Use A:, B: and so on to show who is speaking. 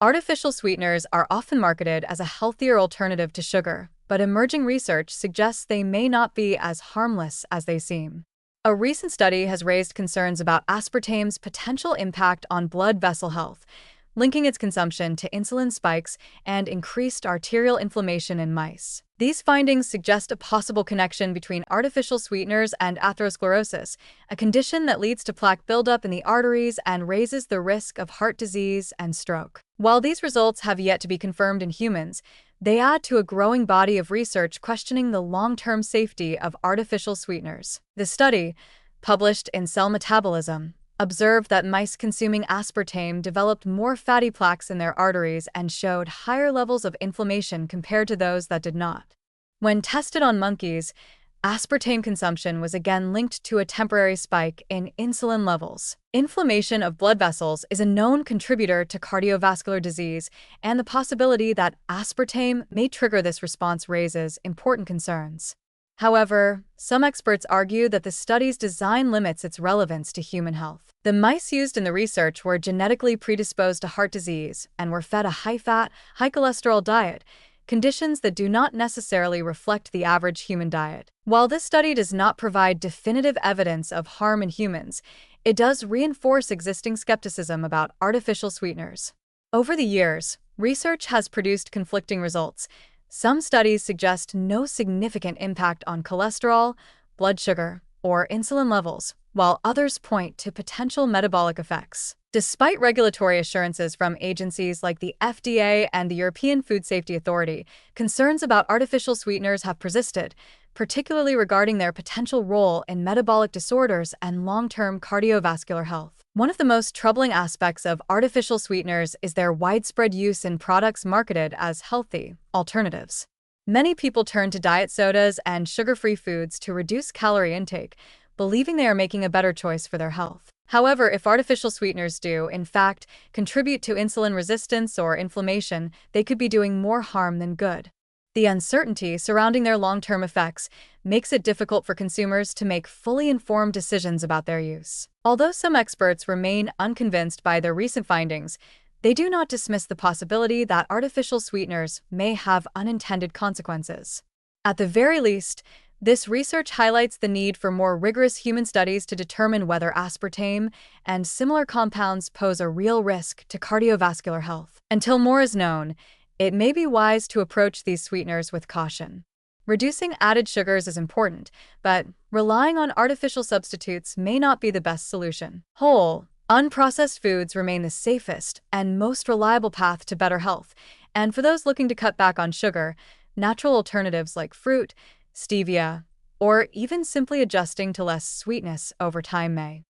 A: Artificial sweeteners are often marketed as a healthier alternative to sugar, but emerging research suggests they may not be as harmless as they seem. A recent study has raised concerns about aspartame's potential impact on blood vessel health, linking its consumption to insulin spikes and increased arterial inflammation in mice. These findings suggest a possible connection between artificial sweeteners and atherosclerosis, a condition that leads to plaque buildup in the arteries and raises the risk of heart disease and stroke. While these results have yet to be confirmed in humans, they add to a growing body of research questioning the long-term safety of artificial sweeteners. The study, published in Cell Metabolism, observed that mice consuming aspartame developed more fatty plaques in their arteries and showed higher levels of inflammation compared to those that did not. When tested on monkeys, aspartame consumption was again linked to a temporary spike in insulin levels. Inflammation of blood vessels is a known contributor to cardiovascular disease, and the possibility that aspartame may trigger this response raises important concerns. However, some experts argue that the study's design limits its relevance to human health. The mice used in the research were genetically predisposed to heart disease and were fed a high-fat, high-cholesterol diet, conditions that do not necessarily reflect the average human diet. While this study does not provide definitive evidence of harm in humans, it does reinforce existing skepticism about artificial sweeteners. Over the years, research has produced conflicting results. Some studies suggest no significant impact on cholesterol, blood sugar, or insulin levels, while others point to potential metabolic effects. Despite regulatory assurances from agencies like the FDA and the European Food Safety Authority, concerns about artificial sweeteners have persisted, particularly regarding their potential role in metabolic disorders and long-term cardiovascular health. One of the most troubling aspects of artificial sweeteners is their widespread use in products marketed as healthy alternatives. Many people turn to diet sodas and sugar-free foods to reduce calorie intake, believing they are making a better choice for their health. However, if artificial sweeteners do, in fact, contribute to insulin resistance or inflammation, they could be doing more harm than good. The uncertainty surrounding their long-term effects makes it difficult for consumers to make fully informed decisions about their use. Although some experts remain unconvinced by their recent findings, they do not dismiss the possibility that artificial sweeteners may have unintended consequences. At the very least, this research highlights the need for more rigorous human studies to determine whether aspartame and similar compounds pose a real risk to cardiovascular health. Until more is known, it may be wise to approach these sweeteners with caution. Reducing added sugars is important, but relying on artificial substitutes may not be the best solution. Whole, unprocessed foods remain the safest and most reliable path to better health, and for those looking to cut back on sugar, natural alternatives like fruit, stevia, or even simply adjusting to less sweetness over time may